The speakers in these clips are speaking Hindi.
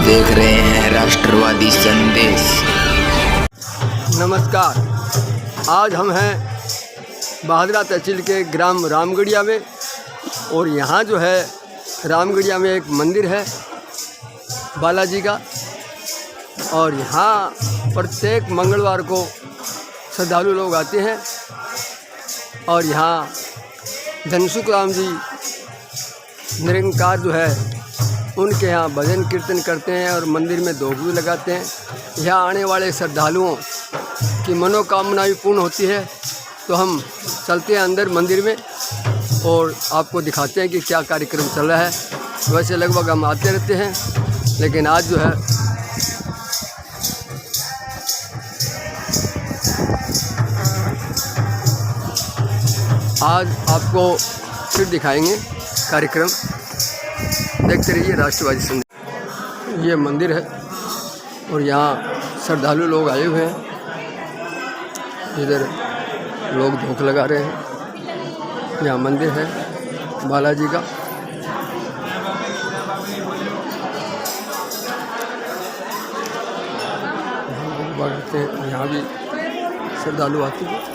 देख रहे हैं राष्ट्रवादी संदेश। नमस्कार, आज हम हैं बहादुरा तहसील के ग्राम रामगढ़िया में और यहाँ जो है रामगढ़िया में एक मंदिर है बालाजी का और यहाँ प्रत्येक मंगलवार को श्रद्धालु लोग आते हैं और यहाँ धनसुख राम जी निरंकार जो है उनके यहाँ भजन कीर्तन करते हैं और मंदिर में धूप भी लगाते हैं। यहाँ आने वाले श्रद्धालुओं की मनोकामना भी पूर्ण होती है। तो हम चलते हैं अंदर मंदिर में और आपको दिखाते हैं कि क्या कार्यक्रम चल रहा है। वैसे लगभग हम आते रहते हैं, लेकिन आज जो है आज आपको फिर दिखाएंगे कार्यक्रम। देखते रहिए राष्ट्रवादी संदेश। ये मंदिर है और यहाँ श्रद्धालु लोग आए हुए हैं। इधर लोग धूप लगा रहे हैं। यहाँ मंदिर है बालाजी का। यहाँ भी श्रद्धालु आते हैं।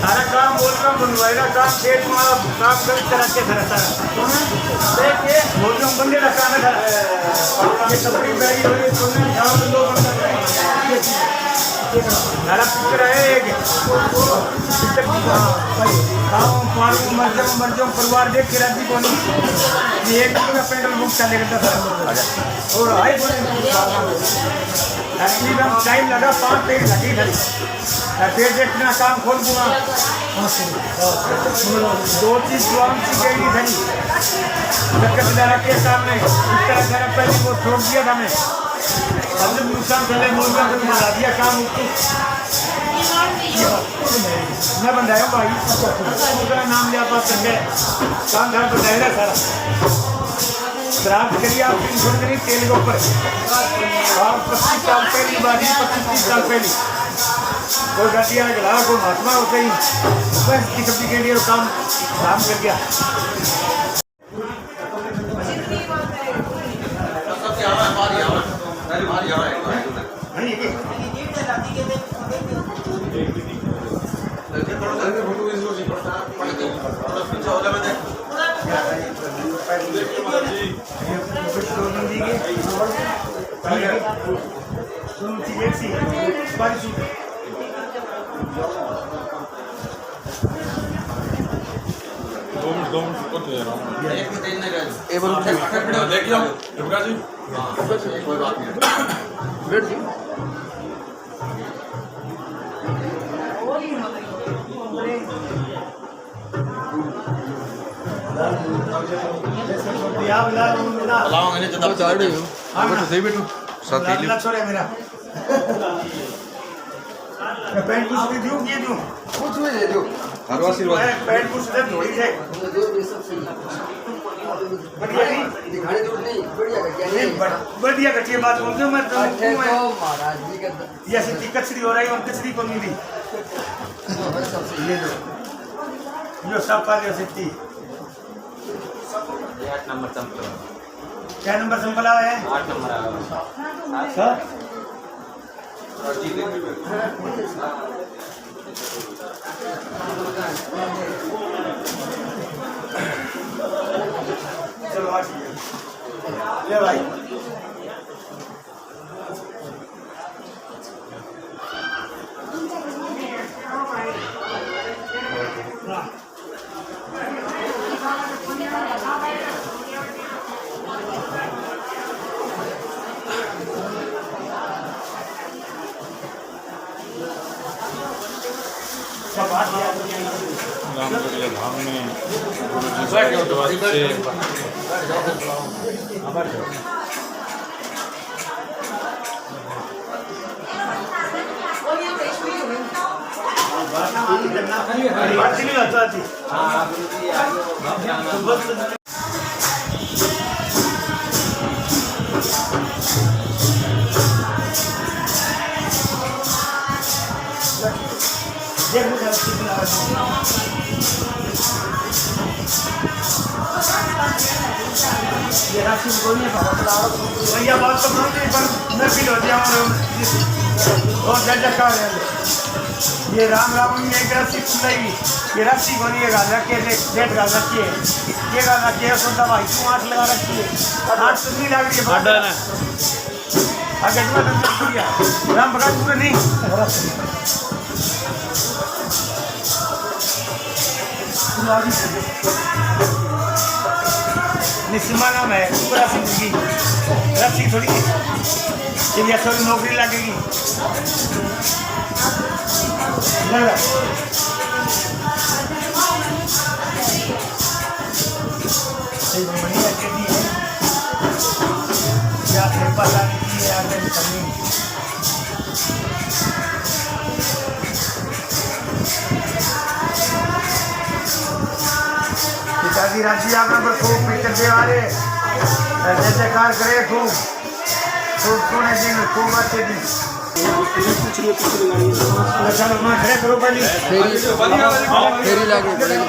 सारा काम बोलना बनवाएगा काम खेत मारा काम कर कराते घर सारा देखिए बोलना बंदे का काम है ये सबकी बैगी हो रही सुनने ध्यान दो सारा पिक्चर है एक पिक्चर गाँव पारू मर जाऊँ परिवार देख के राजी बोली ये एक का पेट्रोल बुक चलेगा था और हाई तकरीबन टाइम लगा 5 पेड़ लगी थी फिर देखना काम खोल दूँगा 2 चीज़ काम की गई थी जगह के सामने इस तरह पहले वो छोड़ दिया था मैं अब नुकसान पहले मोलगा को बना दिया काम मैं बनाया भाई उसका नाम लिया पास कर गए काम घर बनाएगा सारा श्राद्ध करिए आप 300 दिन तेल के ऊपर और 25 साल पहली बारी 25-30 साल पहली कोई गड्डिया गला कोई महात्मा हो गई बस की सब्जी के लिए काम कर गया छोड़े मेरा पैंट कुछ भी दूं ये दूं कुछ भी दे दो। हर आशीर्वाद पैंट कुछ दे थोड़ी है बढ़िया नहीं दिखाने दूर नहीं, बढ़िया का क्या नहीं बढ़िया कटिए बात बोलते हो मैं तो महाराज जी का ये ऐसी कचरी हो रही है और कचरी को नहीं दी सबसे ये दो जो सब पा लियो सिट्टी 8 नंबर चंपल क्या नंबर संभल आया है 8 नंबर आया सर चलो आ ले भाई रामगढ़िया धाम में गुरु जी के आशीर्वाद से भैया बात तो मानते पर मैं फील हो गया और जजकार है ये राम राम में एक रस्सी खुलाई ये रस्सी को नहीं गाल रखी है डेट गाल रखी है ये गाल रखी है सुनता भाई तू आँख लगा रखी है आँख तो नहीं लग रही है आगे तुम्हें तो दिया राम भगत पूरे नहीं निस्मा नाम है पूरा जिंदगी रस्सी थोड़ी चिड़िया थोड़ी नौकरी लगेगी पता नहीं है पिताजी राजी आपने पर खूब पिक्चर दे वाले जैसे कार करे खूब खूब सोने दिन खूब अच्छे दिन खड़े करो पहले फेरी लागू पड़ेगी।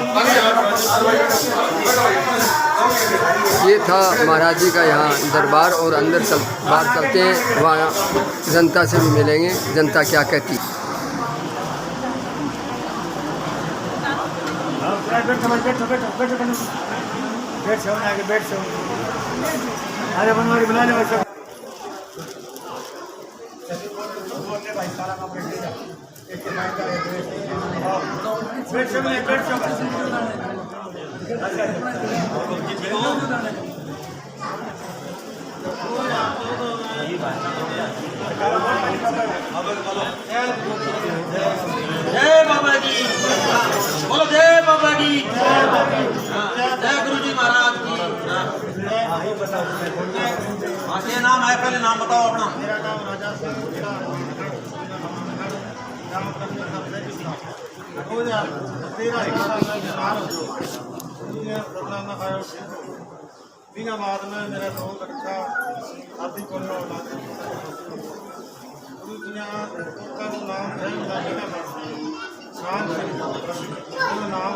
ये था महाराज जी का यहाँ दरबार और अंदर सब बात करते हैं, वहाँ जनता से भी मिलेंगे, जनता क्या कहती। अरे बनवारी बुला ले बच्चों जय बाबा जी बोलो जय बाबा जी जय गुरु जी महाराज की ये नाम है पहले नाम बताओ अपना बिना बाद में मेरा बहुत अच्छा आदि को गुरु जी का नाम है शांत नाम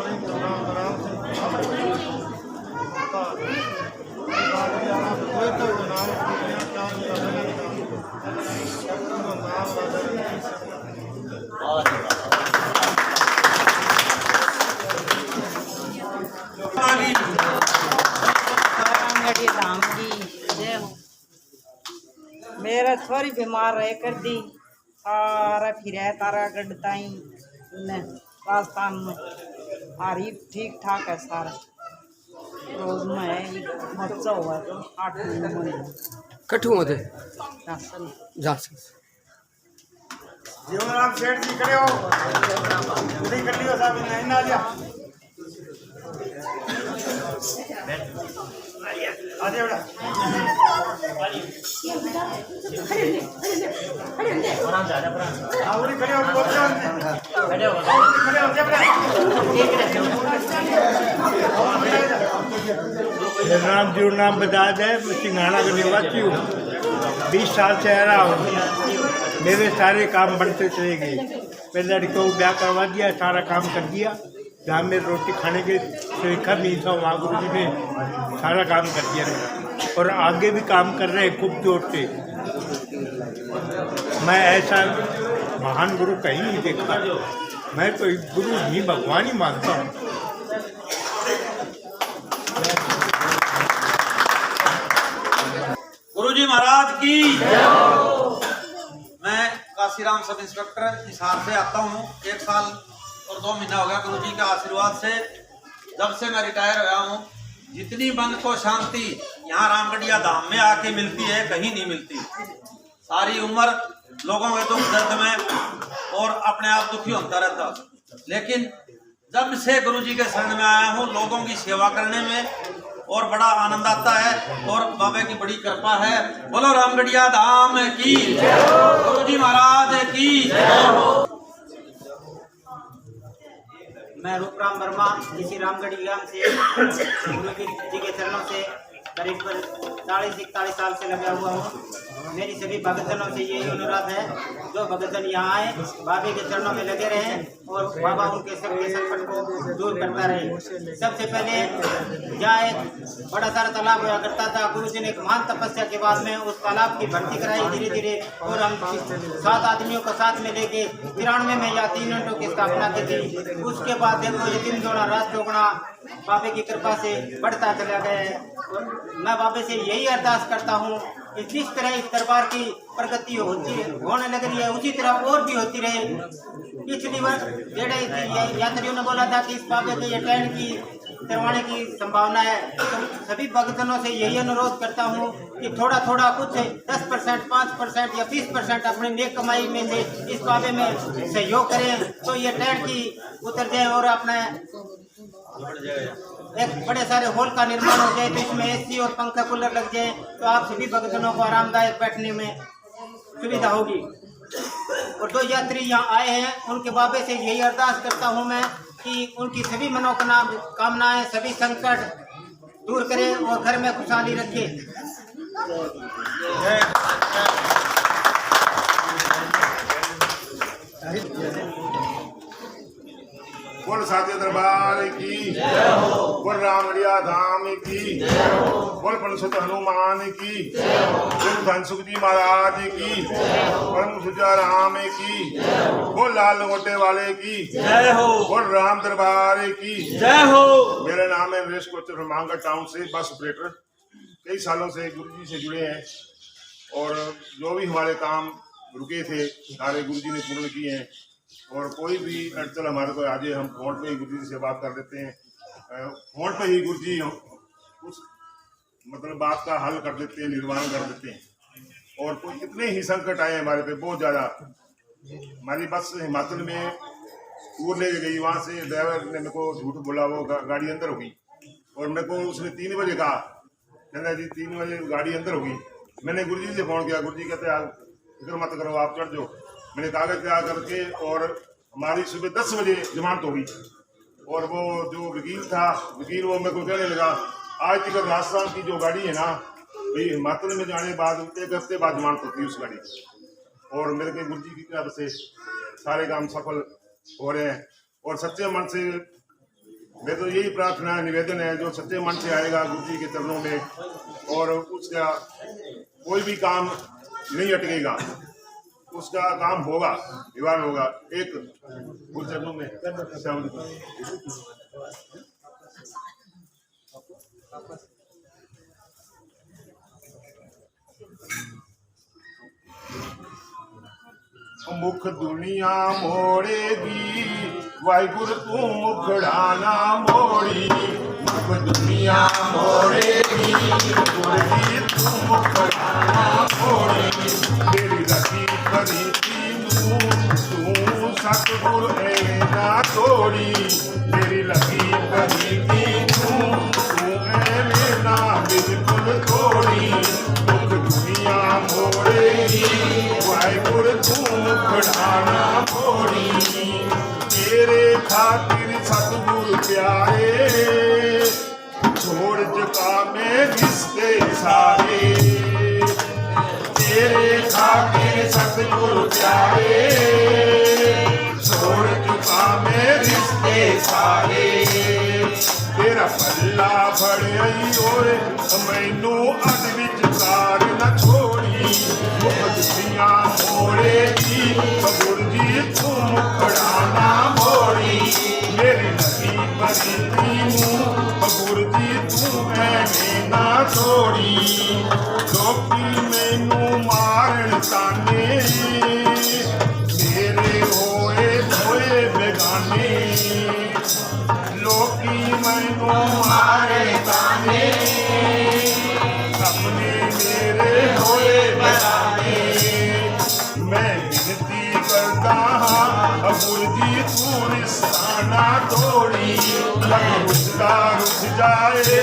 राम नाम थोड़ी बीमार रहे कर दी सारा फिर तारा गढ़ताई राजस्थान में आरी ठीक ठाक है सारा रोज में है मच्छा हुआ तो 8 महीने कठू होते राशन झांसी जीवनराम सेठ जी खड़े हो नहीं कर लियो साहब नहीं ना जा आ जा बेटा खड़े हो बोल खड़े हो मेरा नाम जीवनराम बजाज है। मैं सिंघाना का निवासी हूँ। 20 साल से रहा हूँ। मेरे सारे काम बढ़ते चले गए। पहले लड़कों को ब्याह करवा दिया, सारा काम कर दिया। जहाँ मेरे रोटी खाने के तरीका नहीं था वहाँ गुरु जी ने सारा काम कर दिया मेरा, और आगे भी काम कर रहे हैं खूब जोर से। मैं ऐसा महान गुरु कहीं नहीं देखा। मैं तो गुरु नहीं भगवान ही मानता हूँ। गुरुजी महाराज की। मैं काशीराम सब इंस्पेक्टर हिसार से आता हूँ। 1 साल और 2 महीना हो गया गुरुजी के आशीर्वाद से। जब से मैं रिटायर हुआ हूँ, जितनी मन को शांति यहाँ रामगढ़िया धाम में आके मिलती है, कहीं नहीं मिलती। सारी उम्र लोगों के दुख दर्द में और अपने आप दुखी होता रहता, लेकिन जब से गुरुजी के शरण में आया हूँ, लोगों की सेवा करने में और बड़ा आनंद आता है और बाबा की बड़ी कृपा है। बोलो रामगढ़िया धाम की, गुरुजी महाराज की। मैं रूपराम वर्मा इसी रामगढ़ी ग्राम से गुरु जी के चरणों से करीब 40-41 साल से लगा हुआ हूँ। मेरी सभी भक्तजनों से यही अनुरोध है, जो भक्तजन यहाँ आए बाबा के चरणों में लगे रहें और बाबा उनके सबके संकट को दूर करता रहे। सबसे पहले यहाँ एक बड़ा सारा तालाब हुआ करता था। गुरु जी ने एक महान तपस्या के बाद में उस तालाब की भर्ती कराई धीरे धीरे, और हम 7 आदमियों को साथ में लेके 93 में यहाँ 3 घंटों की स्थापना की थी। उसके बाद देखो ये 3 गुना रात चौगुना बाबे की कृपा से बढ़ता चला गया है। मैं बाबे से यही अरदास करता हूँ कि जिस तरह इस दरबार की प्रगति होने लग रही है, उसी तरह और भी होती रहे। पिछली बार यात्रियों ने बोला था कि इस बाबे के ये ट्रेन की करवाने की संभावना है, तो सभी भक्तजनों से यही अनुरोध करता हूँ कि थोड़ा थोड़ा कुछ 10%, 5% या 20% अपनी नेक कमाई में से इस बाबे में सहयोग करें, तो ये ट्रेन की उतर जाए और अपने एक बड़े सारे हॉल का निर्माण हो जाए, तो इसमें एसी और पंखा कूलर लग जाए, तो आप सभी भक्तजनों को आरामदायक बैठने में सुविधा होगी। और जो यात्री यहाँ आए हैं, उनके बाबे से यही अरदास करता हूँ मैं कि उनकी सभी मनोकामनाएं, सभी संकट दूर करें और घर में खुशहाली रखे। बोल साचे दरबार की, बोल रामगढ़िया धाम की, बोल परमसुत हनुमान की, बोल धन सुख जी महाराज की, परम सुजा राम की, बोल लाल लंगोटे वाले की जय हो, बोल राम दरबार की जय हो। मेरा नाम है नरेश कोचर, मांगा टाउन से बस ऑपरेटर। कई सालों से गुरु जी से जुड़े हैं और जो भी हमारे काम रुके थे सारे गुरु जी ने पूर्ण किए हैं। और कोई भी अड़चन हमारे को आज हम फोन पे ही गुरु जी से बात कर देते हैं, फोन पे ही गुरु जी उस मतलब बात का हल कर देते हैं, निर्माण कर देते हैं। और कोई कितने ही संकट आए हमारे पे, बहुत ज़्यादा। हमारी बस हिमाचल में टूर लेके गई, वहाँ से ड्राइवर ने मेरे को झूठ बोला, वो गाड़ी अंदर होगी और मेरे को उसने 3 बजे कहा, कहना जी 3 बजे गाड़ी अंदर होगी। मैंने गुरु जी से फ़ोन किया, गुरु जी कहते आप फिक्र मत करो, आप चढ़ जाओ। मैंने कागज तैयार करके और हमारी सुबह 10 बजे जमानत हो गई। और वो जो वकील था, वकील वो मेरे को कहने लगा आज तक राजस्थान की जो गाड़ी है ना भाई, हिमाचल में जाने के बाद 1 हफ्ते बाद जमानत होती है उस गाड़ी। और मेरे के गुरु जी की तरफ से सारे काम सफल हो रहे हैं। और सच्चे मन से मैं तो यही प्रार्थना है, निवेदन है, जो सच्चे मन से आएगा गुरु जी के चरणों में और उसका कोई भी काम नहीं अटकेगा, उसका काम होगा, विवाह होगा। एक गुरु चरणों में मुख दुनिया मोड़ेगी वाहिगुरु तू मुखड़ा ना मोड़ी मुख दुनिया मोड़ेगी गुरजी तू मुखड़ा ना मोड़ी तेरी लगी करी तू सतगुरु ए ना तोड़ी तेरी लगी करी तू ए ना बिल्कुल तोड़ी मुख दुनिया मोड़ेगी वाहिगुरु तू मुखड़ा ना मोड़ी तेरे खातिर सतगुरु प्यारे छोड़ चुका मैं रिश्ते सारे तेरे खातिर सतगुरु प्यारे छोड़ चुका मैं रिश्ते सारे तेरा पल्ला फड़ई ओए मैनू अद विचकार न छोड़ी मुख दुनिया मोड़ेगी गुरु जी तू मुखड़ा ना मोड़ी मेरी लगी बड़ी तीनू गुरु जी तू ऐਵੇਂ ना छोड़ी लोकी मैनू मारन ताने मेरे होए धोए बेगाने लोकी मैनू मारे ताने सपने मेरे होए बेगाने मैं विनती करता हाँ गुरु जी तू रिश्ता ना तोड़ी उसका रुक जाए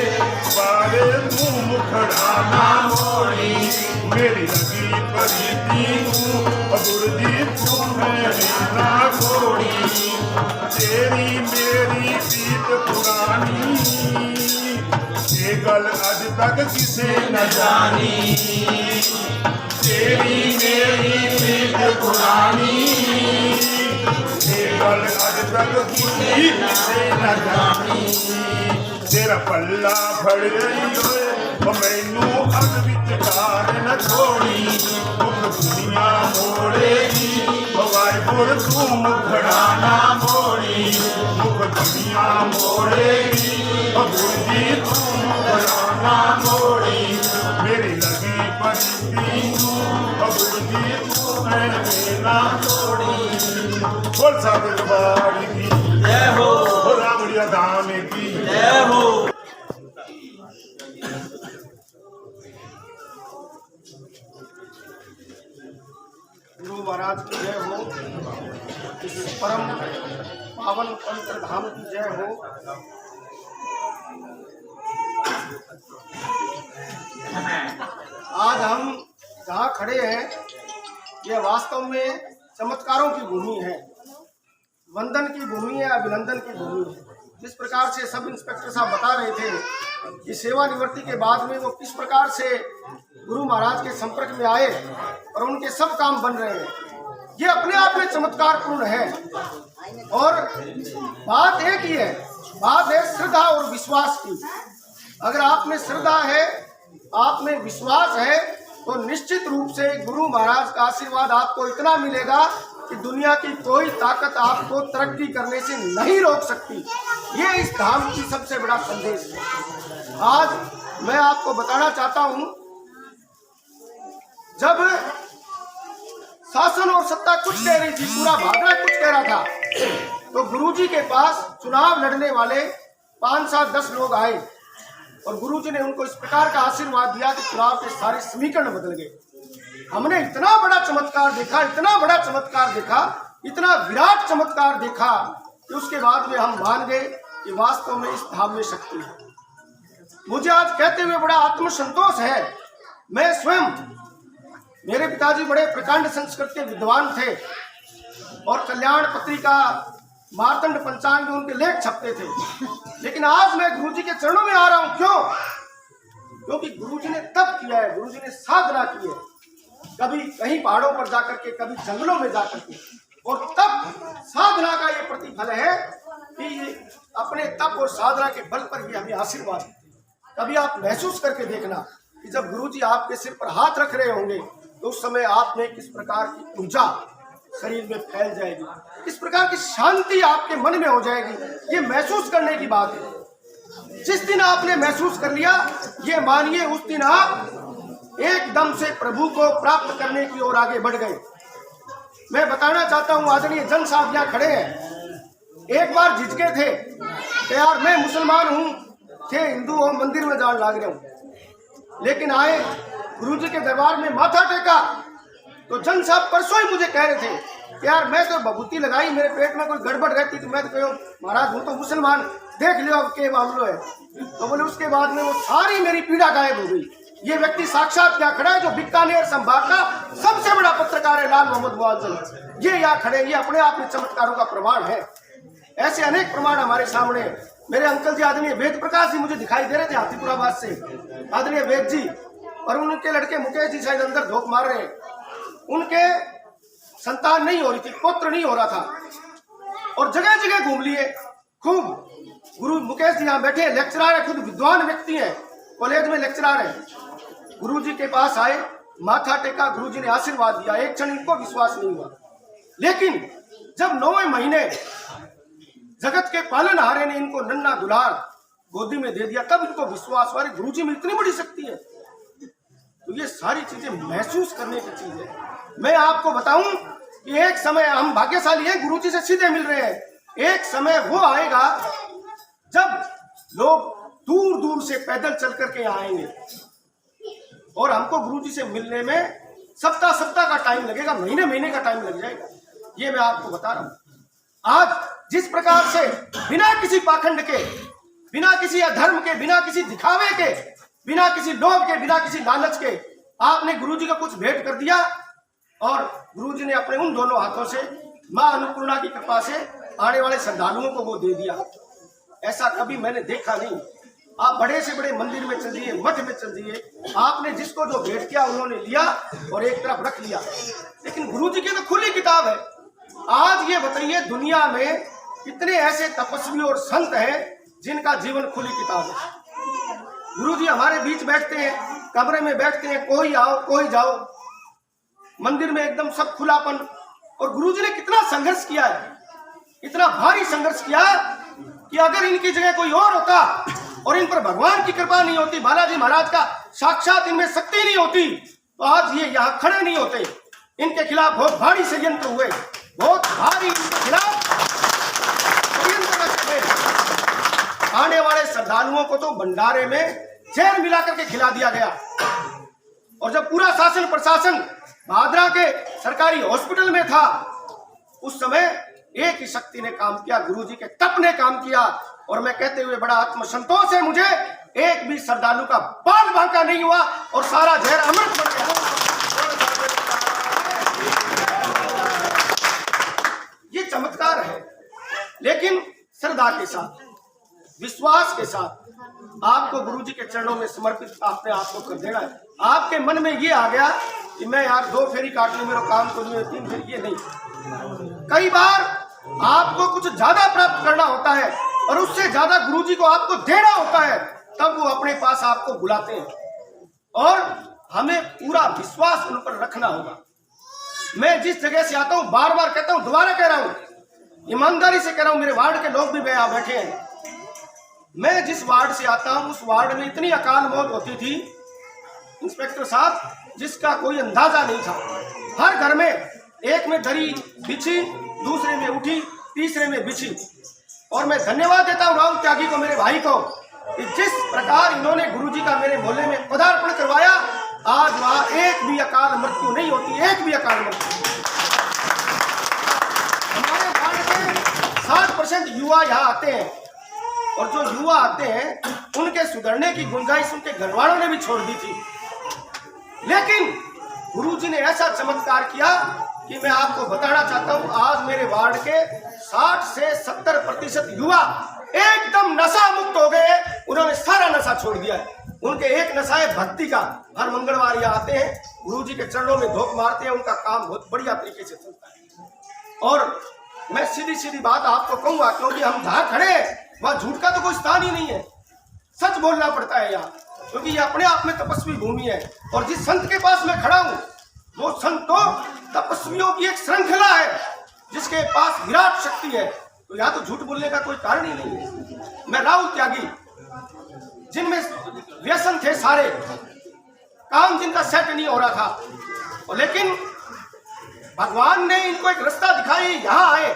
पारे तू मुखड़ा ना मोड़ी मेरी लगी परी तू गुरु जी तू मेरी ना छोड़ी तेरी मेरी प्रीत पुरानी ये गल अज तक किसे न जानी तेरी मेरी प्रीत पुरानी ये गल अज तक किसे न जानी तेरा पल्ला फड़ रही होए मैनू अग विचकार न छोड़ी मुख दुनिया मोड़ेगी वाहिगुरु तू मुखड़ा ना मोड़ी मुख दुनिया मोड़ेगी गुरु जी तू मुखड़ा ना मोड़ी मेरी लगी परी तू गुरु जी तू ऐਵੇਂ ना तोड़ी बोल साहब दरबार की जय हो रामगढ़िया धाम की जय हो। गुरु महाराज की जय हो, इस परम पावन पवित्र धाम की जय हो। आज हम जहाँ खड़े हैं यह वास्तव में चमत्कारों की भूमि है, वंदन की भूमि है, अभिनंदन की भूमि है। जिस प्रकार से सब इंस्पेक्टर साहब बता रहे थे कि सेवानिवृत्ति के बाद में वो किस प्रकार से गुरु महाराज के संपर्क में आए और उनके सब काम बन रहे हैं, ये अपने आप में चमत्कारपूर्ण है। और बात एक ही है, बात है श्रद्धा और विश्वास की। अगर आप में श्रद्धा है, आप में विश्वास है, तो निश्चित रूप से गुरु महाराज का आशीर्वाद आपको इतना मिलेगा कि दुनिया की कोई ताकत आपको तरक्की करने से नहीं रोक सकती। ये इस धाम की सबसे बड़ा संदेश है। आज मैं आपको बताना चाहता हूँ, जब शासन और सत्ता कुछ कह रही थी, पूरा भागड़ा कुछ कह रहा था, तो गुरुजी के पास चुनाव लड़ने वाले 5 7 10 लोग आए और गुरुजी ने उनको इस प्रकार का आशीर्वाद दिया कि चुनाव के सारे समीकरण बदल गए। हमने इतना बड़ा चमत्कार देखा, इतना बड़ा चमत्कार देखा, इतना विराट चमत्कार देखा कि उसके बाद में हम मान गए कि वास्तव में इस धाम में शक्ति है। मुझे आज कहते हुए बड़ा आत्मसंतोष है। मैं स्वयं, मेरे पिताजी बड़े प्रकांड संस्कृत के विद्वान थे और कल्याण पत्रिका, मार्तंड पंचांग में उनके लेख छपते थे, लेकिन आज मैं गुरुजी के चरणों में आ रहा हूं। क्यों? क्योंकि गुरुजी ने तप किया है, गुरुजी ने साधना की है, कभी कहीं पहाड़ों पर जाकर के, कभी जंगलों में जाकर के, और तप साधना का ये प्रतिफल है कि ये अपने तप और साधना के बल पर ये हमें आशीर्वाद है। कभी आप महसूस करके देखना कि जब गुरुजी आपके सिर पर हाथ रख रहे होंगे तो उस समय आप में किस प्रकार की ऊर्जा शरीर में फैल जाएगी, किस प्रकार की शांति आपके मन में हो जाएगी। ये महसूस करने की बात है। जिस दिन आपने महसूस कर लिया, ये मानिए उस दिन आप एकदम से प्रभु को प्राप्त करने की ओर आगे बढ़ गए। मैं बताना चाहता हूँ, आदरणीय जन साहब यहाँ खड़े हैं, एक बार झिझके थे कि यार मैं मुसलमान हूँ, थे हिंदू हो, मंदिर में जान लाग रहे हूँ, लेकिन आए गुरुजी के दरबार में माथा टेका तो जन साहब परसों ही मुझे कह रहे थे कि यार मैं तो भभूति लगाई, मेरे पेट में कोई गड़बड़ रहती तो मैं तो कहूँ महाराज हूँ तो मुसलमान, देख लो अब के मामलो है। तो बोले उसके बाद में वो सारी मेरी पीड़ा गायब हो गई। ये व्यक्ति साक्षात क्या खड़ा है, जो बीकानेर संभाग का सबसे बड़ा पत्रकार है, लाल मोहम्मद मुआज्जम, ये यहाँ खड़े, ये अपने आप में चमत्कारों का प्रमाण है। ऐसे अनेक प्रमाण हमारे सामने। मेरे अंकल जी आदरणीय वेद प्रकाश जी मुझे दिखाई दे रहे थे हाथीपुराबाद से, आदरणीय वेद जी, और उनके लड़के मुकेश जी शायद अंदर धोख मार रहे हैं, उनके संतान नहीं हो रही थी, पुत्र नहीं हो रहा था, और जगह जगह घूम लिए खूब। गुरु मुकेश जी यहाँ बैठे, लेक्चरर है, खुद विद्वान व्यक्ति है, कॉलेज में लेक्चरर है। गुरु जी के पास आए, माथा टेका, गुरु जी ने आशीर्वाद दिया, एक क्षण इनको विश्वास नहीं हुआ, लेकिन जब 9वें महीने जगत के पालनहारे ने इनको नन्ना दुलार गोदी में दे दिया, तब इनको विश्वास हुआ गुरु जी में इतनी बड़ी शक्ति है। तो ये सारी चीजें महसूस करने की चीज है। मैं आपको बताऊं कि एक समय, हम भाग्यशाली हैं, गुरु जी से सीधे मिल रहे हैं, एक समय वो आएगा जब लोग दूर दूर से पैदल चल करके आएंगे और हमको गुरु जी से मिलने में सप्ताह का टाइम लगेगा, महीने का टाइम लग जाएगा। ये मैं आपको बता रहा हूं। आज जिस प्रकार से बिना किसी पाखंड के, बिना किसी अधर्म के, बिना किसी दिखावे के, बिना किसी लोभ के, बिना किसी लालच के आपने गुरुजी को कुछ भेंट कर दिया और गुरुजी ने अपने उन दोनों हाथों से मां अन्नपूर्णा की कृपा से आने वाले श्रद्धालुओं को वो दे दिया, ऐसा कभी मैंने देखा नहीं। आप बड़े से बड़े मंदिर में चल जाइए, मठ में चल जाइए, आपने जिसको जो भेंट किया उन्होंने लिया और एक तरफ रख लिया, लेकिन गुरुजी की तो खुली किताब है। आज ये बताइए दुनिया में कितने ऐसे तपस्वी और संत हैं जिनका जीवन खुली किताब है। गुरुजी हमारे बीच बैठते हैं, कमरे में बैठते हैं, कोई आओ कोई जाओ, मंदिर में एकदम सब खुलापन। और गुरुजी ने कितना संघर्ष किया है, इतना भारी संघर्ष किया कि अगर इनकी जगह कोई और होता और इन पर भगवान की कृपा नहीं होती, बालाजी महाराज का साक्षात इनमें शक्ति नहीं होती, तो आज ये यहाँ खड़े नहीं होते। इनके खिलाफ बहुत भारी षड्यंत्र हुए, बहुत भारी इनके खिलाफ षड्यंत्र रचे। आने वाले श्रद्धालुओं को तो भंडारे में जहर मिला करके खिला दिया गया। और जब पूरा शासन प्रशासन भादरा के सरकारी हॉस्पिटल में था, उस समय एक ही शक्ति ने काम किया, गुरुजी के तप ने काम किया। और मैं कहते हुए बड़ा आत्मसंतोष है मुझे, एक भी श्रद्धालु का बाल बांका नहीं हुआ और सारा जहर अमृत बन गया। ये चमत्कार है, लेकिन श्रद्धा के साथ, विश्वास के साथ आपको गुरुजी के चरणों में समर्पित अपने आप को कर देना है। आपके मन में ये आ गया कि मैं यार 2 फेरी काट लूं, मेरा काम कर लूं, 3 फेरी, ये नहीं। कई बार आपको कुछ ज्यादा प्राप्त करना होता है और उससे ज्यादा गुरुजी को आपको देना होता है, तब वो अपने पास आपको बुलाते हैं और हमें पूरा विश्वास उन पर रखना होगा। मैं जिस जगह से आता हूं, बार बार कहता हूं, दोबारा कह रहा हूं, ईमानदारी से कह रहा हूं, मेरे वार्ड के लोग भी यहाँ बैठे हैं, मैं जिस वार्ड से आता हूं उस वार्ड में इतनी अकाल मौत होती थी इंस्पेक्टर साहब, जिसका कोई अंदाजा नहीं था। हर घर में एक में दरी बिछी, दूसरे में उठी, तीसरे में बिछी। और मैं धन्यवाद देता हूं राहुल त्यागी को, मेरे भाई को, कि जिस प्रकार इन्होंने गुरुजी का मेरे मोहल्ले में पदार्पण करवाया, आज वहां एक भी अकाल मृत्यु नहीं होती, एक भी अकाल मृत्यु। हमारे वार्ड में 60% युवा यहाँ आते हैं और जो युवा आते हैं उनके सुधरने की गुंजाइश उनके घरवालों ने भी छोड़ दी थी, लेकिन गुरुजी ने ऐसा चमत्कार किया कि मैं आपको बताना चाहता हूं, आज मेरे वार्ड के 60 से 70% युवा एकदम नशा मुक्त हो गए। उन्होंने सारा नशा छोड़ दिया है। उनके एक नशा है भक्ति का। हर मंगलवार यहाँ आते हैं, गुरुजी के चरणों में धोख मारते हैं, उनका काम बहुत बढ़िया तरीके से चलता है। और मैं सीधी सीधी बात आपको कहूंगा, क्योंकि हम जहाँ खड़े हैं वहां झूठ का तो कोई स्थान ही नहीं है, सच बोलना पड़ता है यहाँ, क्योंकि ये अपने आप में तपस्वी भूमि है। और जिस संत के पास मैं खड़ा हूँ वो संत तो तपस्वियों की एक श्रृंखला है, जिसके पास विराट शक्ति है, तो यहाँ तो झूठ बोलने का कोई कारण ही नहीं है। मैं राहुल त्यागी, जिनमें व्यसन थे सारे, काम जिनका सेट नहीं हो रहा था, और लेकिन भगवान ने इनको एक रास्ता दिखाई, यहाँ आए।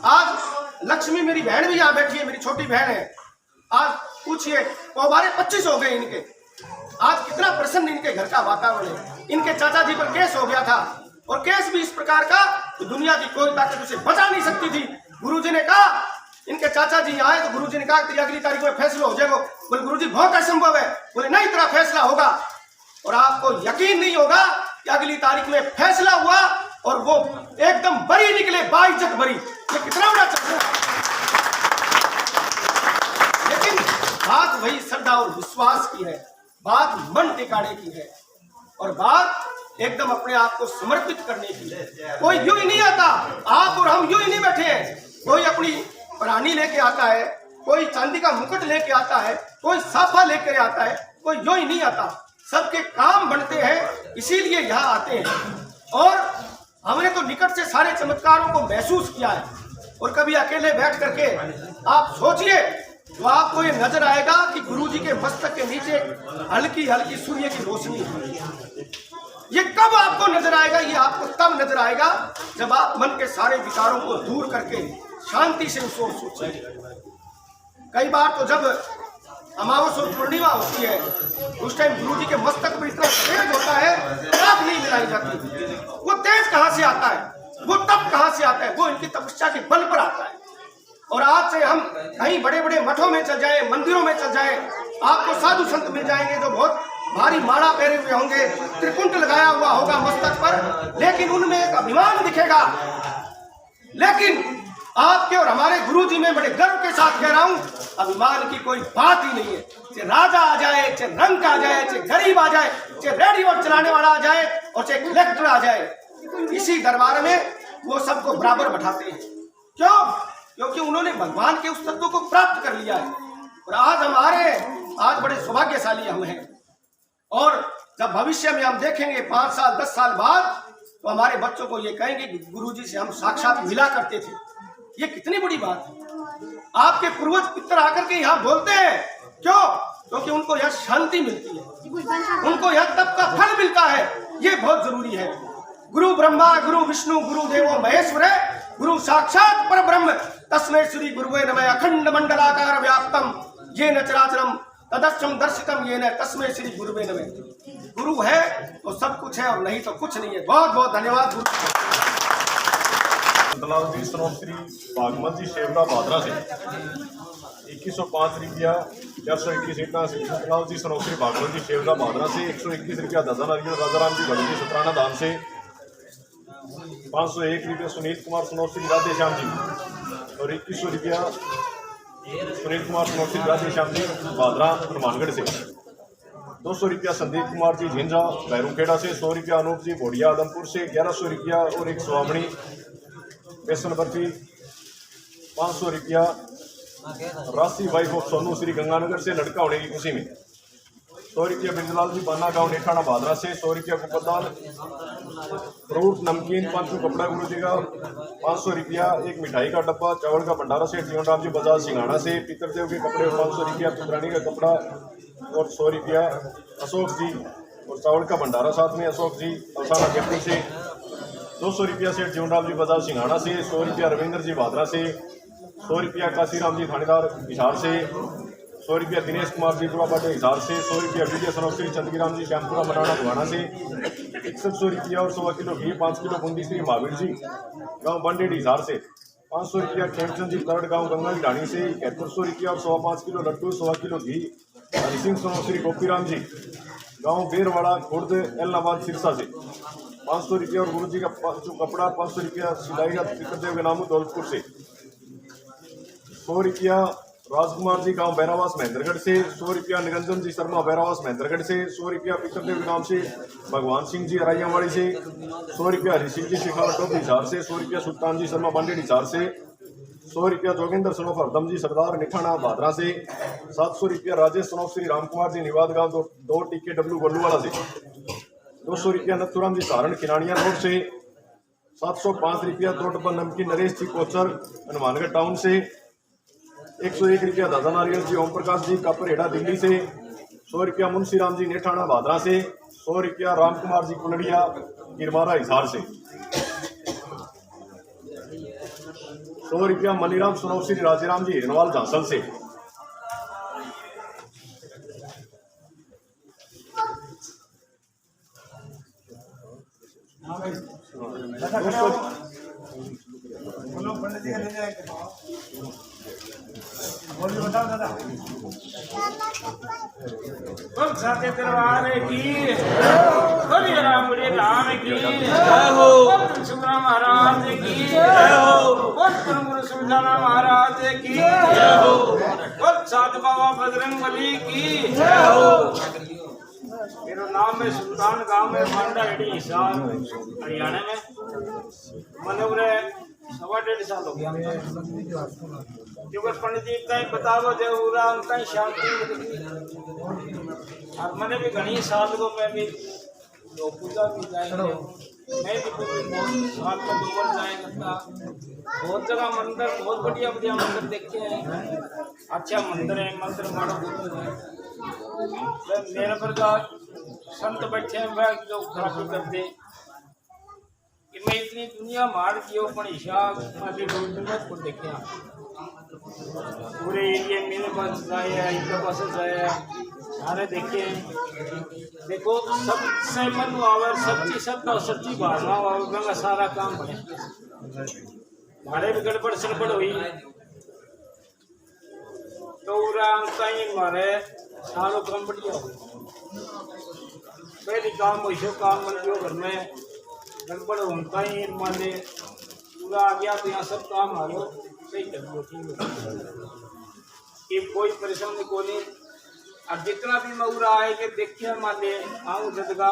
आज लक्ष्मी मेरी बहन भी यहाँ बैठी है, मेरी छोटी बहन है। आज पूछिए पौबारे 25 हो गए इनके। आज कितना प्रसन्न इनके घर का वातावरण है। इनके चाचा जी पर केस हो गया था और केस भी इस प्रकार का कि दुनिया की कोई ताकत उसे बचा नहीं सकती थी। गुरुजी ने कहा, इनके चाचा जी आए तो गुरुजी ने कहा कि अगली तारीख में फैसला हो जाएगा। बोले गुरुजी बहुत असंभव है। बोले नहीं, तेरा फैसला होगा। और आपको यकीन नहीं होगा कि अगली तारीख में फैसला हुआ और वो एकदम बरी निकले, बाइज्जत बरी। ये कितना बड़ा चक्कर है। लेकिन बात वही श्रद्धा और विश्वास की है, बात मन टिकाने की है और बात एकदम अपने आप को समर्पित करने की है। कोई यूं ही नहीं आता, आप और हम यूं ही नहीं बैठे हैं। कोई अपनी प्राणी लेके आता है, कोई चांदी का मुकुट लेके आता है, कोई साफा लेकर आता है, कोई यूं ही नहीं आता। सबके काम बनते हैं, इसीलिए यहाँ आते हैं। और हमने तो निकट से सारे चमत्कारों को महसूस किया है। और कभी अकेले बैठ करके आप सोचिए तो आपको ये नजर आएगा कि गुरुजी के मस्तक के नीचे हल्की हल्की सूर्य की रोशनी है। ये कब आपको नजर आएगा? ये आपको तब नजर आएगा जब आप मन के सारे विकारों को दूर करके शांति से उसको सोचें। कई बार तो जब अमावस और पूर्णिमा होती है उस टाइम गुरुजी के मस्तक पर इतना तेज होता है, आग नहीं मिलाई जाती। वो तेज कहाँ से आता है? वो तप कहाँ से आता है? वो इनकी तपस्या के बल पर आता है। और आज से हम कहीं बड़े बड़े मठों में चल जाए, मंदिरों में चल जाए, आपको साधु संत मिल जाएंगे जो बहुत भारी माला पहने हुए होंगे, त्रिकुंट लगाया हुआ होगा मस्तक पर, लेकिन उनमें एक अभिमान दिखेगा। लेकिन आपके और हमारे गुरुजी में बड़े गर्व के साथ कह रहा हूं, अभिमान की कोई बात ही नहीं है। चाहे राजा आ जाए, चाहे रंक आ जाए, चाहे गरीब आ जाए, चाहे रेडियो चलाने वाला आ जाए और चाहे कलेक्टर आ जाए, इसी दरबार में वो सबको बराबर बैठाते हैं। क्यों? क्योंकि उन्होंने भगवान के उस तत्व को प्राप्त कर लिया है। और आज बड़े सौभाग्यशाली हम हैं। और जब भविष्य में हम देखेंगे 5 साल 10 साल बाद, तो हमारे बच्चों को ये कहेंगे कि गुरुजी से हम साक्षात मिला करते थे। ये कितनी बड़ी बात है। आपके पूर्वज पितर आकर के यहाँ बोलते हैं, क्यों? क्योंकि उनको यह शांति मिलती है, उनको यह तप का फल मिलता है। ये बहुत जरूरी है। गुरु ब्रह्मा गुरु विष्णु गुरु देवो महेश्वर, गुरु साक्षात पर ब्रह्म तस्मै श्री गुरुवे नमः। अखंड मंडलाकार व्याप्तम येन चराचरम तदक्षम दर्शितम येन तस्मै श्री गुरुवे नमः। गुरु है तो सब कुछ है और नहीं तो कुछ नहीं है। बहुत बहुत धन्यवाद गुरु। नंदलाल जी श्री बागमती शेवला भादरा से 2105 रुपया 421 ईटा से नंदलाल जी श्री बागमती शेवला भादरा से 121 रुपया दर्जन नारियल राजा राम जी भगवती सतराना दान से 501 रुपया सुनील कुमार श्री राधे श्याम जी और 2100 रुपया सुनील कुमार श्री राधे श्याम जी भादरा हनुमानगढ़ से 200 रुपया संदीप कुमार जी झिंझा भैरूखेड़ा से 100 रुपया अनूप जी भोड़िया आदमपुर से 1100 रुपया और एक स्वामणी बेसन बर्फी 500 रुपया राशि वाइफ ऑफ सोनू श्री गंगानगर से लड़का होने की खुशी में 100 रुपया बिरजलाल जी बाना गांव नेठाना भादरा से 100 रुपया कुपदान फ्रूट नमकीन 500 कपड़ा गुरु जी का 500 रुपया एक मिठाई का डब्बा चावल का भंडारा से जीवन राम जी बाजार सिंघाना से पितरदेव के कपड़े 500 रुपया पुत्रानी का कपड़ा और 100 रुपया अशोक जी और चावल का भंडारा साथ में अशोक जी अवसाना जयपुर से 200 रुपया सेठ जीवनराम जी बाजार सिंघाना से 100 रुपया रविंद्र जी भादरा से 100 रुपया काशीराम जी थानेदार हिसार से 100 रुपया दिनेश कुमार जी बुराबाटे हिसार से 100 रुपया विजय सनोश्री चंद्रगिराम जी श्यामपुरा मनाना भुआना से 6100 रुपया और 100 किलो घी 5 किलो बूंदी श्री महावीर जी गाँव बंडेड हिसार से 500 रुपया खेमचंद जी तरड़ गाँव गंगा की ढाणी से 7100 रुपया और 105 किलो लड्डू 100 किलो घी हरि सिंह सनोश्री गोपीराम जी गाँव बेरवाड़ा खुर्द एलनाबाद सिरसा से 500 रुपया और गुरु जी का कपड़ा 500 रुपया सिलाई का पितरदेव के नाम दौलतपुर से 100 रुपया राजकुमार जी गांव बैरावास महेंद्रगढ़ से 100 रुपया निरंजन जी शर्मा बैरावास महेंद्रगढ़ से 100 रुपया पितरदेव के नाम से भगवान सिंह जी अराइयावाड़ी से 100 रुपया हरि सिंह जी शेखावट टोप हिसार से 100 रुपया सुल्तान जी शर्मा बांडेड हिसार से 100 रुपया जोगिंदर सनोफ हरदम जी सरदार निठाना भादरा से 700 रुपया राजेश सनोफ श्री रामकुमार जी निवाद गांव 2 टीके डब्ल्यू गोलूवाला से 200 रुपया नथुराम जी सारण किरानिया रोड से 705 रुपया 2 डब्बा नमकीन नरेश जी कोचर हनुमानगढ़ टाउन से 101 रुपया दादा नारियल जी ओम प्रकाश जी कापरहेड़ा दिल्ली से 100 रुपया मुंशी राम जी नेठाना भादरा से, 100 रुपया राम कुमार जी कुलड़िया गिरमारा हिसार से, 100 रुपया मनीराम सुनौश्री राजेराम जी हिरनवाल झांसल से, पंडित जी बोलिए, बताओ दादा। बोल साथे दरबार की, बोलिए रामगढ़िया धाम की, बोल सुंदरा महाराज की, बोल गुरु सुल्ताना महाराज की, बोल साधु बाबा बजरंग बली की। मेरा नाम है सुल्तान, गांव में मांडा हेडी हिसार, हरियाणा में। मनोवरे 1.5 साल हो गया क्योंकि पंडित जी कहीं बताओ जो पूरा कहीं शांति और मैंने भी घनी साल को मैं भी पूजा भी जाएंगे, मैं भी बहुत साल को डूबल जाएगा। बहुत जगह मंदिर, बहुत बढ़िया बढ़िया मंदिर देखे हैं, अच्छा मंदिर है, मंदिर मानो बुद्ध है। मेरे प्रकार संत बैठे हैं वह जो खराबी करते कि मैं इतनी दुनिया मार की हो पण हिसाब माली को देखे पूरे एरिया मेरे पास जाए, इनके पास जाए, सारे देखे हैं। देखो सबसे मन आवे, सच्ची सत्ता और सच्ची भावना आवे, सारा काम बने। भाड़े भी गड़बड़ सड़बड़ हुई तो कहीं मारे सारों काम बढ़िया हो, पहली काम वैसे काम बन गया, घर में गड़बड़ होता ही माने पूरा आ गया तो यहाँ सब काम हारो सही कर दो, ठीक है, कोई परेशानी को नहीं। अब जितना भी मऊरा आए कि देखिए मान ले आऊँ जदगा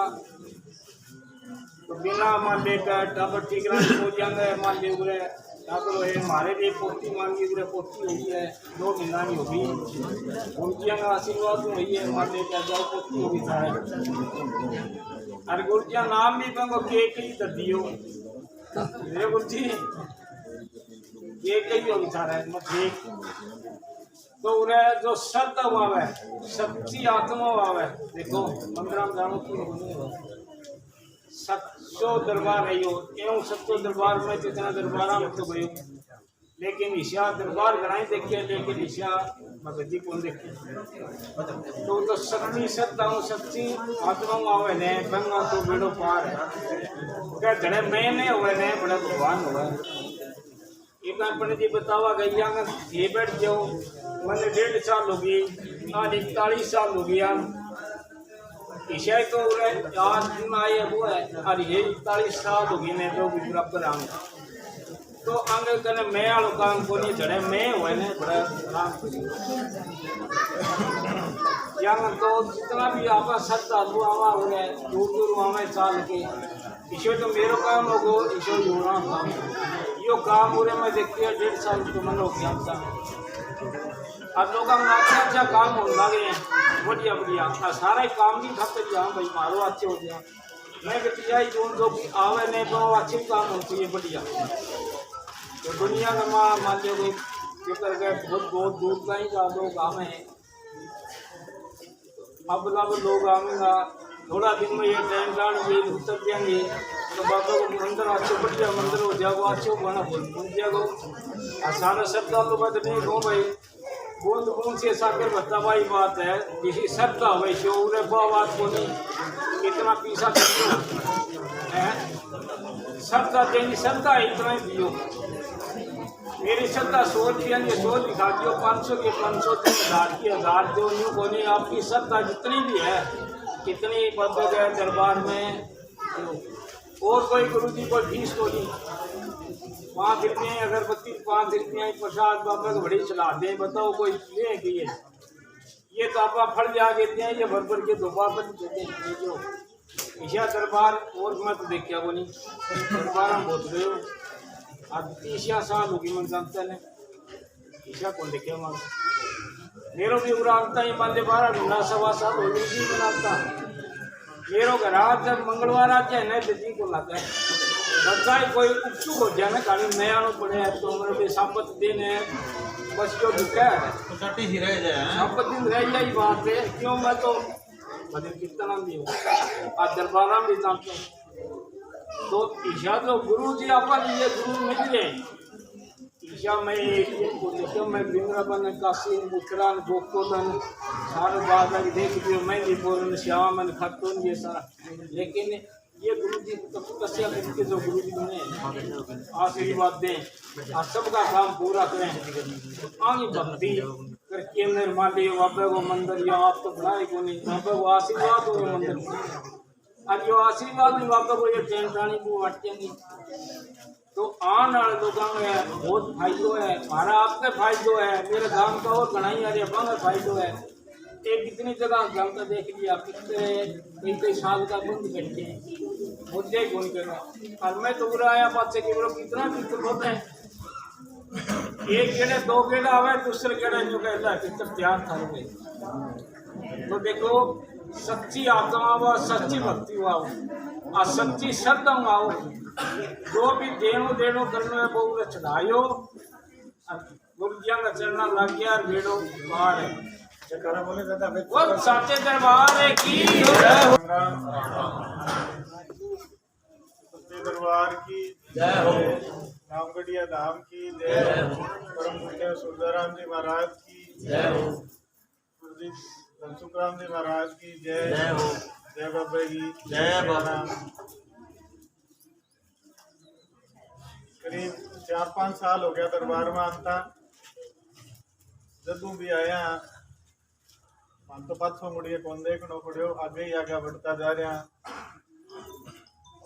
तो बिना मान ले टाबर ठीक हो जाएंगे, मान ले उरे टाबर है हमारे लिए पोती मांगी, उरे पोती हुई है 2 महीना की होगी, उनकी आशीर्वाद हुई है, मान ले जाओ पोती होगी था। अरे गुरु जी नाम भी पंगो केक ही कर दियो, गुरु जी केक ही होगी था ठीक। तो उन्हें जो श्रद्धा हुआ है, सच्ची आत्मा हुआ है, देखो मंदिर में जानो की सच्चो दरबार है यो, एवं सच्चो दरबार में जितना दरबार में तो गयो, लेकिन ईशा दरबार गणाई देखिए, लेकिन ईशा भगत जी कौन देखे। तो सच्ची श्रद्धा सच्ची आत्मा आवे ने गंगा तो बेड़ो पार है, क्या घड़े में ने हुए ने बड़ा भगवान हुआ है। एक पंडित जी बतावा गैया ये बैठ जाओ, मैंने 1.5 साल हो गई, आज 41 साल हो गया, ईशा तो आज दिन आए वो है, और ये 41 साल हो गई ने जो भी बराबर आऊँ तो आगे कहने मैं आलो काम को नहीं चढ़े, मैं हुए ने बड़ा काम यहाँ तो जितना भी आपका सत्य आलू आवा हो रहा है, दूर दूर आवे चाल के ईश्वर तो मेरा काम होगो, ईश्वर जोड़ा काम यो काम पूरे में देखिए 1.5 साल तो मन हो गया था। अब लोग अच्छा काम होने लगे हैं, बढ़िया बढ़िया सारा ही काम भी खत्म गया भाई मारो अच्छे हो गया। मैं कहती है जो भी आवे नहीं तो अच्छे काम होती है बढ़िया। तो दुनिया का मान लो क्यों कर गए बहुत दूर का ही लोग आवे हैं, अब लोग आवेगा थोड़ा दिन में ये टाइम डाल भी उतर जाएंगे तो बाबा को मंदिर अच्छे बढ़िया मंदिर हो जाओ, अच्छे बना बोल जाओ। सारा शब्द लोग नहीं हो भाई बूंद बूंद से साकर बता भाई बात है, किसी शब्द भाई शोर बात को नहीं इतना पीछा है, श्रद्धा देनी श्रद्धा इतना ही दियो। मेरी श्रद्धा 100 रुपया ये 100 दिखा दियो, 500 के 500 1000 की 1000 दो न्यू को नहीं। आपकी श्रद्धा जितनी भी है कितनी बदल गए दरबार में, और कोई गुरु जी को फीस को नहीं, 5 रुपये अगरबत्ती 5 रुपये प्रसाद बाबा को बड़ी चला दें, बताओ कोई ये कि ये तो आप फल जा देते हैं, ये भर के दोबारा देते हैं जो ईशा दरबार। और मैं तो देखा को नहीं दरबार हम बहुत गए, अब 30 साल होगी मन जानते हैं ईशा कौन देखे मान मेरो भी उड़ाता ही मान 12 घंटा 1.25 साल हो गई बनाता मेरो घर आज जब मंगलवार आ जाए ना दीदी को लाता है बच्चा कोई उत्सुक हो जाए ना गाड़ी नया पड़े है तो हमारे भी सापत दिन है बस जो दुखा है तो सटी ही रह जाए सब दिन रह यही बात है। क्यों मैं तो मतलब कितना भी हूँ आज दरबारा भी जानता हूँ। तो ईशा तो गुरु जी अपन ये गुरु मिले ईशा में देखो मैं वृंदावन काशी उत्तरायण गोकुलन सारे बात देख लियो मैं भी पूर्ण श्यामा मन खत्म ये सारा। लेकिन ये गुरु जी तपस्या करके जो गुरु जी ने आशीर्वाद दें और सबका काम पूरा करें आगे भक्ति करके निर्माली बाबा को मंदिर या आप तो बनाए को नहीं बाबा को आशीर्वाद हो मंदिर और जो आशीर्वाद नहीं बाबा को ये टेंटानी को हटेंगी तो आने वाले लोगों में बहुत फायदो है। हमारा आपके फायदो है मेरे गांव का और बनाई आ रही है फायदो है। एक कितनी जगह गांव का देख लिया कितने कई साल का बंद बैठे हैं मुझे कौन करना और मैं तो बुरा आया बात से कि कितना दिक्कत होता है। एक गेड़े दो गेड़ा आवे दूसरे गेड़े जो कहता है कितना प्यार था तो देखो सच्ची आत्मा हुआ सच्ची भक्ति हुआ और सच्ची श्रद्धा हुआ जो भी देनो करने में बहुत चढ़ायो गुरु जी का चरणा लग गया भेड़ो बाहर है वो साचे दरबार की दरबार की जय हो। रामगढ़िया धाम की जय हो। परम पूज्य सुंदराम जी महाराज की जय हो। धनसुखराम जी महाराज की जय हो। जय बाबा की जय बाबा। करीब 4-5 साल हो गया दरबार में आता जदू भी आया हम तो पाछो मुड़िए कौन देखना पड़ो आगे ही आगे बढ़ता जा रहा।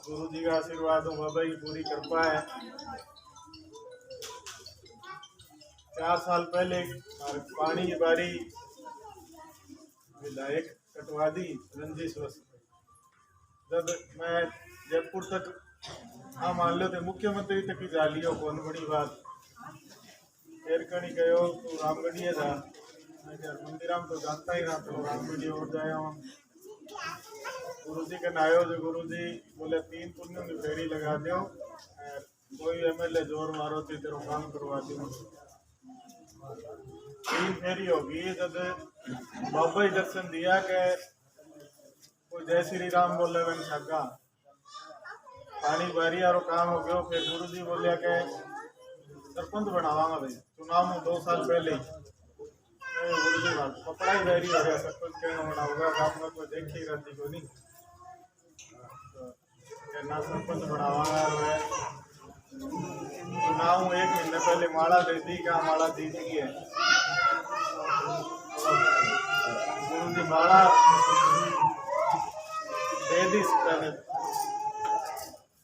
गुरु जी का आशीर्वाद हो बाबा की पूरी कृपा है। 4 साल पहले पानी की बारी विधायक कटवा दी रंजीश जब मैं जयपुर तक हाँ मान लो थे मुख्यमंत्री तक ही जा लियो कौन बड़ी बात फिर कहीं गयो तो रामगढ़िया था मंदिर तो जानता ही ना तो रामगढ़िया और जाए हम गुरु जी के नायो जो गुरु जी बोले 3 पुण्यों की फेरी लगा दो कोई MLA जोर मारो थी तेरे काम करवा दूँ 3 फेरी होगी जब बाबा ही दर्शन दिया के कोई जय श्री राम बोले बन सका पानी बारी आरो काम हो गयो। फिर गुरु जी बोलिया के सरपंच बनावांगा भाई चुनाव में 2 साल पहले गुरु जी बात कपड़ा ही बैरी हो गया सरपंच कहना बनाऊंगा आप में कोई देख ही रहती को नहीं कहना सरपंच बनावांगा चुनाव 1 महीने पहले माला दे दी का माला जीत गई है। गुरु जी माला दे दी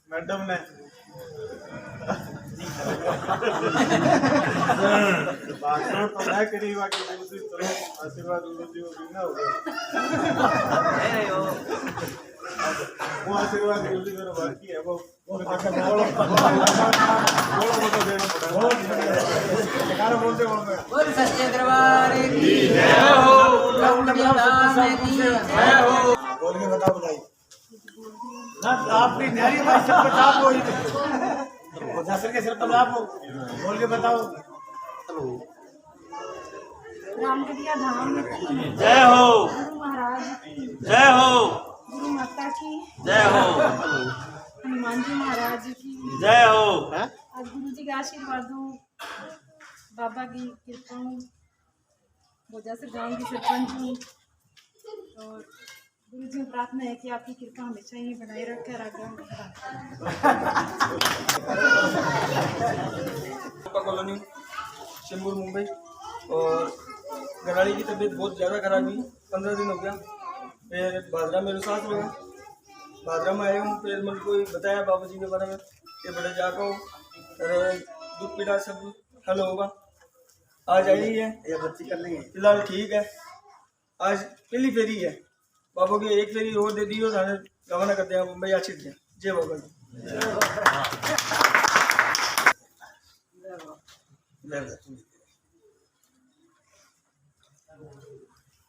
मैडम ने भाषण तो मैं करी बाकी गुरु जी तो आशीर्वाद गुरु जी को बिना हो गया वो आशीर्वाद गुरु जी मेरा बाकी है वो सच्चे दरबार की जय हो। बोल के बताओ बताइए ना आपकी न्यारी भाई सब आप हो दसर के सिर पर आप हो बोल के बताओ। रामगढ़िया धाम जय हो। गुरु महाराज जय हो। गुरु माता की जय हो। हनुमान जी महाराज की जय हो। और गुरु जी का आशीर्वाद हो बाबा की कृपा हो बोझा से गाँव की सरपंच हूँ और गुरु जी प्रार्थना है कि आपकी कृपा हमेशा ही बनाए रखे कॉलोनी शेमूर मुंबई और गराड़ी की तबीयत बहुत ज़्यादा खराब हुई 15 दिन हो गया। फिर भादरा मेरे साथ लगा भादरा में आया हूँ। फिर मेरे को बताया बाबा जी के बारे में कि बड़े जाकर फिर दुख पीड़ा सब हल होगा। आज आई है या बच्ची कर लेंगे फिलहाल ठीक है। आज पहली फेरी है बाबा की एक फेरी और दे दी हो रवाना करते हैं मुंबई आशिक दिया। जय बाबा जी।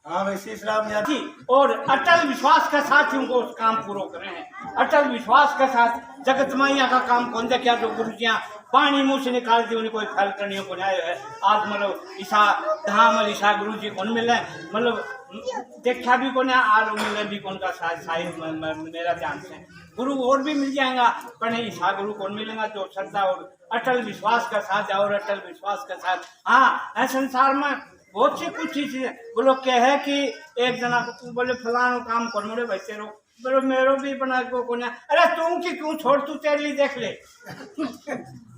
हाँ भाई श्री राम जी और अटल विश्वास के साथ ही उनको काम पूरा करे हैं। अटल विश्वास के साथ जगत माइया का काम कौन सा क्या जो गुरु जी पानी मुंह से निकाल दी उन्हें कोई फल करने को नहीं आयो है। आज मतलब ईसा धाम और ईसा गुरु जी कौन मिले मतलब देखा भी कौन आज मिले भी कौन का शायद मेरा ध्यान से गुरु और भी मिल जाएगा पर ईसा गुरु कौन मिलेगा जो श्रद्धा और अटल विश्वास के साथ और अटल विश्वास के साथ। हाँ संसार में बहुत सी कुछ चीजें वो लोग कहे कि एक जना बोले फलाना काम कर मोड़े भाई तेरो बोलो मेरो भी बना को कोने अरे तू की क्यों छोड़ तू तेरे लिए देख ले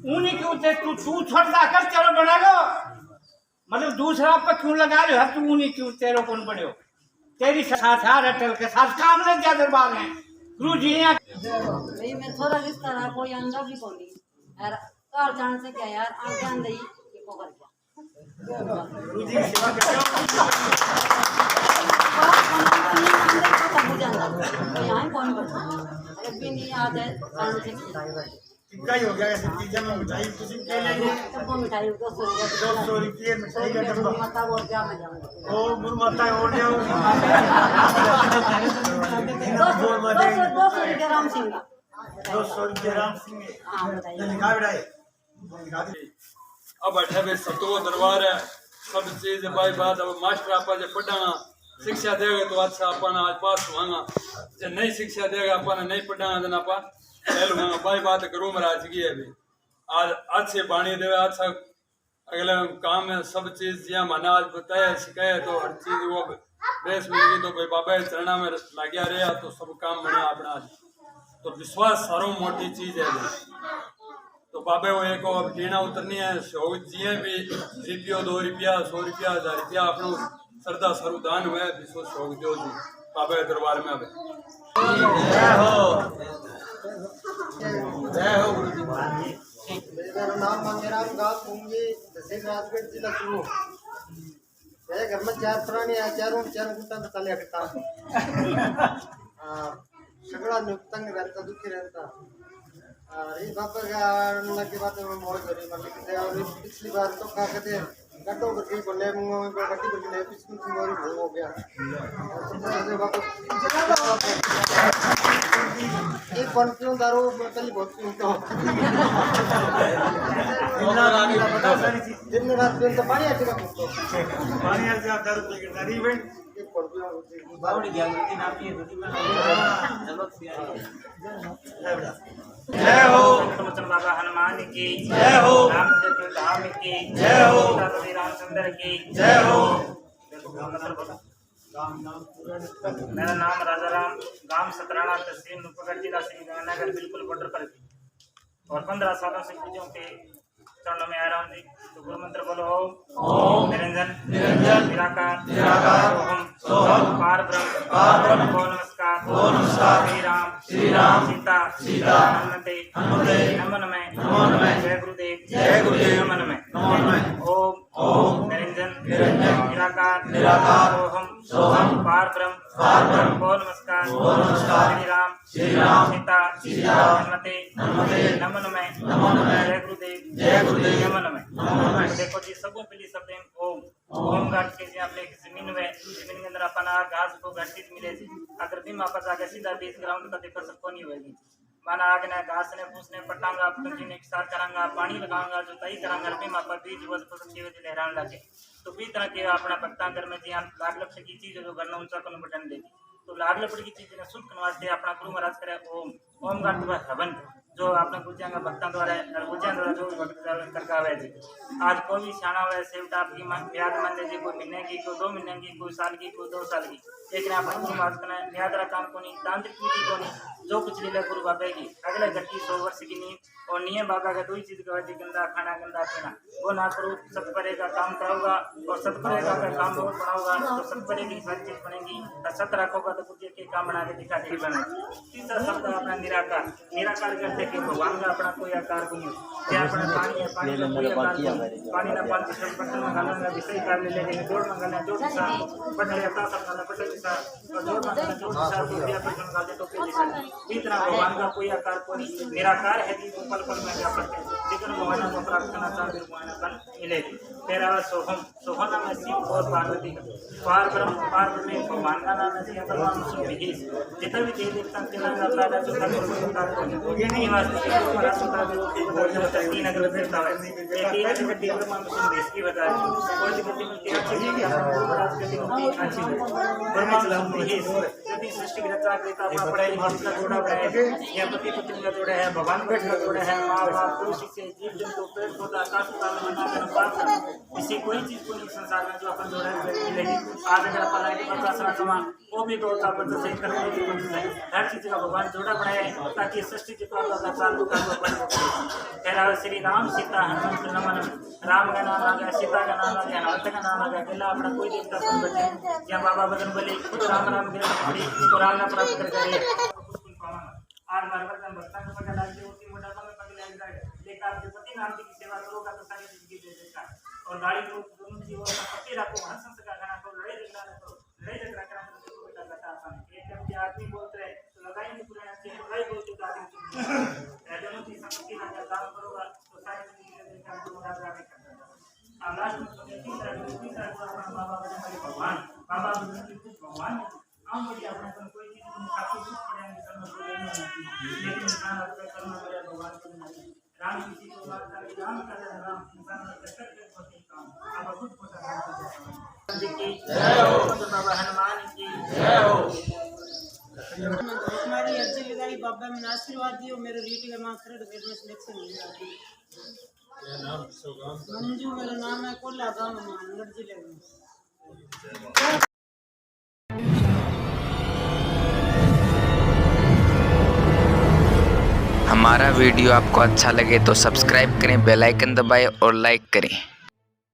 उन्हीं क्यों ते तू छोड़ता कर चलो बना लो मतलब दूसरा पर क्यों लगा रहे हो तू उन्हीं क्यों तेरे कौन बने हो तेरी साथ अटल के साथ काम लग जा दरबार में गुरु जी भाई मैं थोड़ा रिश्ता रहा कोई अंदर भी कौन नहीं यार कार जान से क्या यार आगे अंदर ही को कर दिया गुरु जी सेवा यहाँ कौन करता अरे भी नहीं याद है टिक्का ही हो गया ऐसे चीजें में मिठाई कुछ के लिए सबको मिठाई 200 रुपये मिठाई का डब्बा माता बोल क्या मैं जाऊंगा ओ गुरु माता और जाओ 200 रुपये राम सिंह का 200 रुपये राम सिंह हाँ बताइए लिखा बिठाए अब अठे में सतों दरबार है सब चीज भाई बात अब मास्टर आपा जो पढ़ाना शिक्षा देगा तो अच्छा अपन आज पास हुआंगा जो नई शिक्षा देगा अपन नहीं पढ़ाना तो आपा फेल हुआंगा भाई बात करूँ महाराज की है अभी आज अच्छे बाणी देवे अच्छा अगले काम में सब चीज जिया मना आज बताया सिखाया तो हर चीज वो बेस मिल गई तो भाई बाबा चरणा में लग्या रहा तो सब काम बना अपना तो विश्वास सारो मोटी चीज है तो बाबे वो एक अब टीना उतरनी है जिये भी रुपयो 2 रुपया 100 रुपया 1000 रुपया अपनो श्रद्धा स्वरूदान हुए विश्व शोक दो जी बाबे दरबार में अब जय हो गुरु जी। मेरा नाम मंगेराम गाँव कुंगी तहसील राजगढ़ जिला चूरू। मेरे घर में 4 प्राणी है चारों गुट्टा तो तले हटता सगड़ा नुकतंग रहता दुखी रहता ये बापा का के बात में मोड़ करी मतलब पिछली बार तो कहा कहते गड्ढों पर कहीं बोले गड्ढी पर नहीं पिछली मोरी भूल हो गया एक कौन क्यों दारू पहले बहुत पीता दिन रात दिन तो पानी आती पानी आती दारू पी के दारू इवेंट एक कौन क्यों बावड़ी गया लेकिन आप ये रोटी बना चलो जय हो बाबा हनुमान की जय हो रामचंद्र धाम की जय हो श्री रामचंद्र की जय हो। मेरा नाम राजा राम गांव सतराना तहसील नुपगढ़ जिला श्रीगंगानगर बिल्कुल बॉर्डर पर और 15 सालों से पूजों के चरणों में आ रहा हूँ जी। तो गुरु मंत्र बोलो ओम निरंजन निराकार सोहम पार ब्रह्म को नमस्कार श्री राम सीता हनुमते नमन में जय गुरुदेव नमन में ओम निरंजन निराकार सोहम पार ब्रह्म को नमस्कार श्री राम सीता हनुमते नमन में जय गुरुदेव नमन में। देखो जी सबों पहली शब्द ओम गाठ के जी आपने जमीन के अंदर अपना घास को घटित मिले जी अगर भी मापा जाके सीधा 20 ग्राउंड का देखो सबको नहीं होगी माना आग ने घास ने फूस ने पटांगा पंजी ने सार करांगा पानी लगाऊंगा जो तई करांगा भी मापा बीज वज पसंद जीव लहरान लगे तो भी तरह के अपना भक्ता घर में जी लाग लक्ष्य की चीज जो करना ऊंचा को बटन देगी तो लाग लपड़ की चीज ने शुद्ध करने वास्ते अपना गुरु महाराज करे ओम गाठ का हवन जो आपने गुजिया का भक्तों द्वारा गुजिया द्वारा जो भक्त करका हुआ जी आज कोई भी सियाणा हुआ सेवट आपकी ब्याज मान लीजिए कोई महीने की कोई 2 महीने की कोई साल की कोई 2 साल की लेकिन अपने गुरु महाराज का न्यादरा काम को नहीं तांत्रिक विधि को नहीं जो कुछ लीला गुरु बाबा की अगले घटी 100 वर्ष की नींव और नियम बाबा का 2 ही चीज का गंदा खाना गंदा पीना वो ना करो सतपरे का काम कराऊंगा और सतपरे का काम बहुत बनाऊंगा तो सतपरे की सारी चीज बनेगी और सत रखोगा तो कुछ के काम बना के दिखा देगी बनेगी। तीसरा शब्द अपना निराकार करते कि भगवान का अपना कोई आकार को नहीं क्या अपना पानी है पानी का कोई आकार पानी ना पानी से बटन में गाना में विषय कर ले लेंगे जोड़ में गाना जोड़ सा बटन लेता सब गाना बटन सा और जोड़ में गाना जोड़ सा तो दिया बटन गाते तो के जैसा तीसरा भगवान का कोई आकार को निराकार है कि पल पल में व्यापक है लेकिन भगवान को प्राप्त करना चाहते भगवान बन मिलेगी। तेरावा सोहम, सोहम नाम है शिव और पार्वती का। पारब्रह्म, पारब्रह्म भगवान का नाम है श्री भगवान विशेष। जितना भी देव देवता के नाम आता है जो तक ये नहीं वास्तव में हमारा सुता जो तीन अगल फिरता है। ये तीन अगल देव मान सुन देश की बताया कोई दिक्कत नहीं है। अच्छी है महाराज के दिन अच्छी है ब्रह्मा विशेष यदि सृष्टि की रचना करता अपना पढ़ाई का जोड़ा है या पति पत्नी का जोड़ा है, भगवान का जोड़ा है, माँ बाप पुरुष से जीव जंतु पेड़ पौधा आकाश पाताल में इसी कोई चीज को नहीं संसार में जो अपन जोड़ा मिलेगी। आज अगर अपन लाइट पर आसरा कमा वो भी तो अपन तो सही करने की कोशिश है। हर चीज का भगवान जोड़ा बनाए ताकि सृष्टि के पास का चालू कर दो। तेरा श्री राम सीता हनुमंत नमन, राम का नाम आ गया, सीता का नाम आ गया, हनुमंत का नाम आ गया। पहला अपना कोई देवता सब बचे या बाबा बदन बली खुद राम राम देव तो राम ना प्राप्त कर करे आर बार बार हम बस्ता को पकड़ लाते होती मोटा में पकड़ लग जाएगा। लेकिन आप जो पति नाम की सेवा करोगा तो सारी जिंदगी दे देगा। और गाड़ी को दोनों जीवों का पति रखो, हंस हंस का गाना को लड़ाई झगड़ा करो, लड़ाई झगड़ा करना तो देखो बेटा बेटा आसान है। एक जब आदमी बोलते हैं तो लगाएंगे पूरे अच्छे लड़ाई बोलते तो आदमी चुप है। दोनों की संपत्ति ना का काम करोगा तो सारी जिंदगी दे काम को मुराद आगे करता है। अब लास्ट में तीसरा बाबा बजरंग भगवान, बाबा बजरंग भगवान हम बोलिए अपने को कोई चीज में काफी कुछ पड़ेंगे करना पड़ेगा लेकिन इंसान अपने कर्म करे भगवान को नहीं। राम किसी को बात करे राम करे राम इंसान का कष्ट के होते काम अब खुद को राम जी की जय हो, बाबा हनुमान की जय हो। हमारी अर्जी लगाई बाबा में आशीर्वाद दियो मेरे रीट के मां खरड़ में सिलेक्शन हो जाती। मंजू मेरा नाम है, कोला गांव में मानगढ़ जिले में। हमारा वीडियो आपको अच्छा लगे तो सब्सक्राइब करें, बेल आइकन दबाएं और लाइक करें।